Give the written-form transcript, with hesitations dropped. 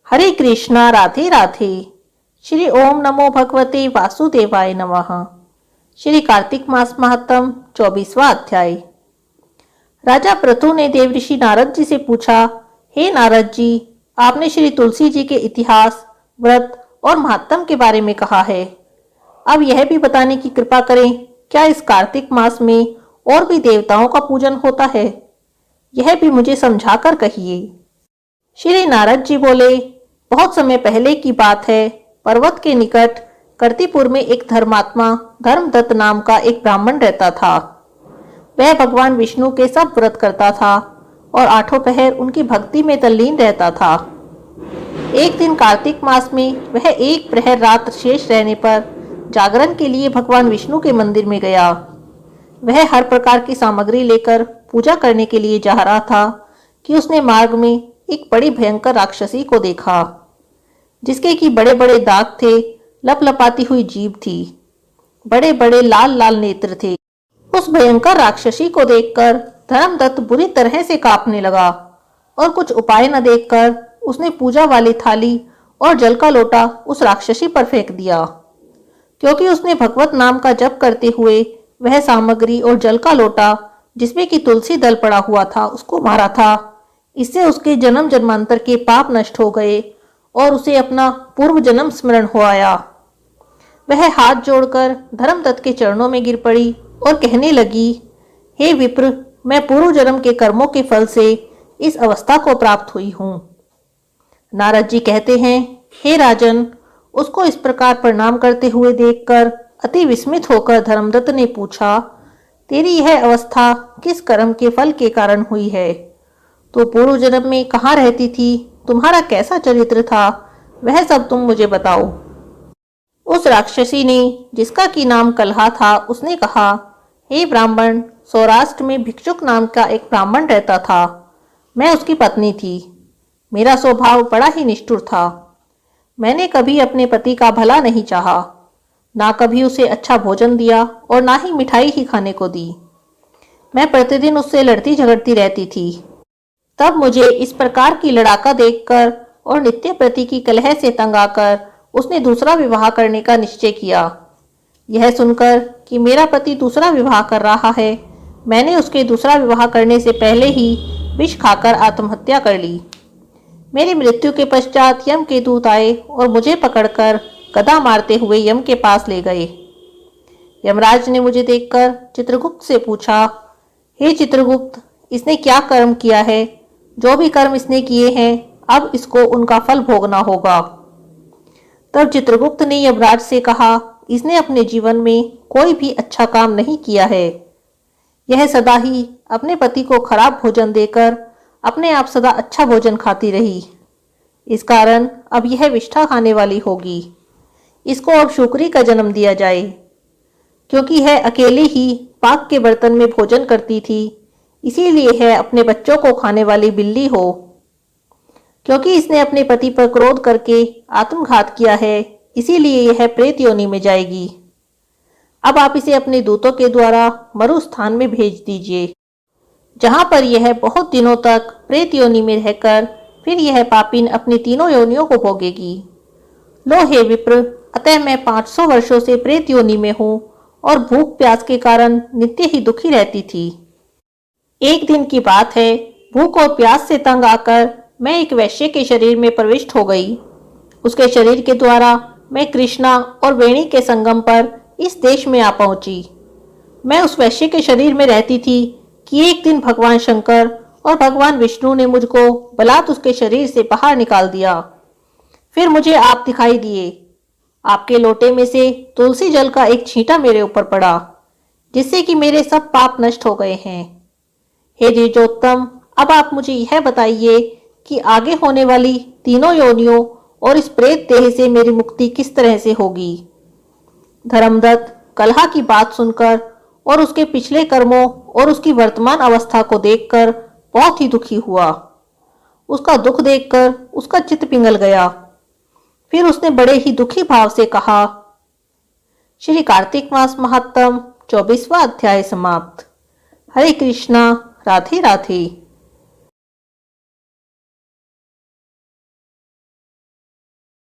हरे कृष्णा राधे राधे। श्री ओम नमो भगवते वासुदेवाय नमः। श्री कार्तिक मास महात्म 24वां अध्याय। राजा पृथु ने देवऋषि नारद जी से पूछा, हे नारद जी, आपने श्री तुलसी जी के इतिहास, व्रत और महात्म के बारे में कहा है। अब यह भी बताने की कृपा करें, क्या इस कार्तिक मास में और भी देवताओं का पूजन होता है? यह भी मुझे समझाकर कहिए। श्री नारद जी बोले, बहुत समय पहले की बात है। पर्वत के निकट कर्तिपुर में एक धर्मात्मा धर्मदत्त नाम का एक ब्राह्मण रहता था। वह भगवान विष्णु के सब व्रत करता था और आठों पहर उनकी भक्ति में तल्लीन रहता था। एक दिन कार्तिक मास में वह एक प्रहर रात शेष रहने पर जागरण के लिए भगवान विष्णु के मंदिर में गया। वह हर प्रकार की सामग्री लेकर पूजा करने के लिए जा रहा था कि उसने मार्ग में एक बड़ी भयंकर राक्षसी को देखा, जिसके की बड़े बड़े दांत थे, लपलपाती हुई जीभ थी, बड़े बड़े लाल लाल नेत्र थे। उस भयंकर राक्षसी को देखकर धर्मदत्त बुरी तरह से कांपने लगा और कुछ उपाय न देखकर उसने पूजा वाली थाली और जल का लोटा उस राक्षसी पर फेंक दिया। क्योंकि उसने भगवत नाम का जप करते हुए वह सामग्री और जल का लोटा, जिसमें कि तुलसी दल पड़ा हुआ था, उसको मारा था। इससे उसके जन्म जन्मांतर के पाप नष्ट हो गए और उसे अपना पूर्व जन्म स्मरण हो आया। वह हाथ जोड़कर धर्मदत्त के चरणों में गिर पड़ी और कहने लगी, हे विप्र, मैं पूर्व जन्म के कर्मों के फल से इस अवस्था को प्राप्त हुई हूँ। नारद जी कहते हैं, हे राजन, उसको इस प्रकार प्रणाम करते हुए देखकर अति विस्मित होकर धर्मदत्त ने पूछा, तेरी यह अवस्था किस कर्म के फल के कारण हुई है? तो पूर्व जन्म में कहाँ रहती थी? तुम्हारा कैसा चरित्र था? वह सब तुम मुझे बताओ। उस राक्षसी ने, जिसका की नाम कलहा था, उसने कहा, हे ब्राह्मण, सौराष्ट्र में भिक्षुक नाम का एक ब्राह्मण रहता था। मैं उसकी पत्नी थी। मेरा स्वभाव बड़ा ही निष्ठुर था। मैंने कभी अपने पति का भला नहीं चाहा, ना कभी उसे अच्छा भोजन दिया और ना ही मिठाई ही खाने को दी। मैं प्रतिदिन उससे लड़ती झगड़ती रहती थी। तब मुझे इस प्रकार की लड़ाका देखकर और नित्य प्रति की कलह से तंग आकर उसने दूसरा विवाह करने का निश्चय किया। यह सुनकर कि मेरा पति दूसरा विवाह कर रहा है, मैंने उसके दूसरा विवाह करने से पहले ही विष खाकर आत्महत्या कर ली। मेरी मृत्यु के पश्चात यम के दूत आए और मुझे पकड़कर गदा मारते हुए यम के पास ले गए। यमराज ने मुझे देखकर चित्रगुप्त से पूछा, हे चित्रगुप्त, इसने क्या कर्म किया है? जो भी कर्म इसने किए हैं, अब इसको उनका फल भोगना होगा। तब चित्रगुप्त ने यमराज से कहा, इसने अपने जीवन में कोई भी अच्छा काम नहीं किया है। यह सदा ही अपने पति को खराब भोजन देकर अपने आप सदा अच्छा भोजन खाती रही। इस कारण अब यह विष्ठा खाने वाली होगी। इसको अब शुक्री का जन्म दिया जाए। क्योंकि यह अकेले ही पाक के बर्तन में भोजन करती थी, इसीलिए यह अपने बच्चों को खाने वाली बिल्ली हो। क्योंकि इसने अपने पति पर क्रोध करके आत्मघात किया है, इसीलिए यह प्रेत योनि में जाएगी। अब आप इसे अपने दूतों के द्वारा मरु स्थान में भेज दीजिए, जहां पर यह बहुत दिनों तक प्रेत योनि में रहकर फिर यह पापिन अपनी तीनों योनियों को भोगेगी। लो हे विप्र, अतः मैं 500 वर्षों से प्रेत योनि में हूँ और भूख प्यास के कारण नित्य ही दुखी रहती थी। एक दिन की बात है, भूख और प्यास से तंग आकर मैं एक वैश्य के शरीर में प्रविष्ट हो गई। उसके शरीर के द्वारा मैं कृष्णा और वेणी के संगम पर इस देश में आ पहुंची। मैं उस वैश्य के शरीर में रहती थी कि एक दिन भगवान शंकर और भगवान विष्णु ने मुझको बलात् उसके शरीर से बाहर निकाल दिया। फिर मुझे आप दिखाई दिए। आपके लोटे में से तुलसी जल का एक छींटा मेरे ऊपर पड़ा, जिससे कि मेरे सब पाप नष्ट हो गए हैं। हे द्विजोत्तम, अब आप मुझे यह बताइए कि आगे होने वाली तीनों योनियों और इस प्रेत देह से मेरी मुक्ति किस तरह से होगी। धर्मदत्त कलहा की बात सुनकर और उसके पिछले कर्मों और उसकी वर्तमान अवस्था को देखकर बहुत ही दुखी हुआ। उसका दुख देखकर उसका चित्त पिघल गया। फिर उसने बड़े ही दुखी भाव से कहा। श्री कार्तिक मास महात्म 24वां अध्याय समाप्त। हरे कृष्णा, राधे राधे।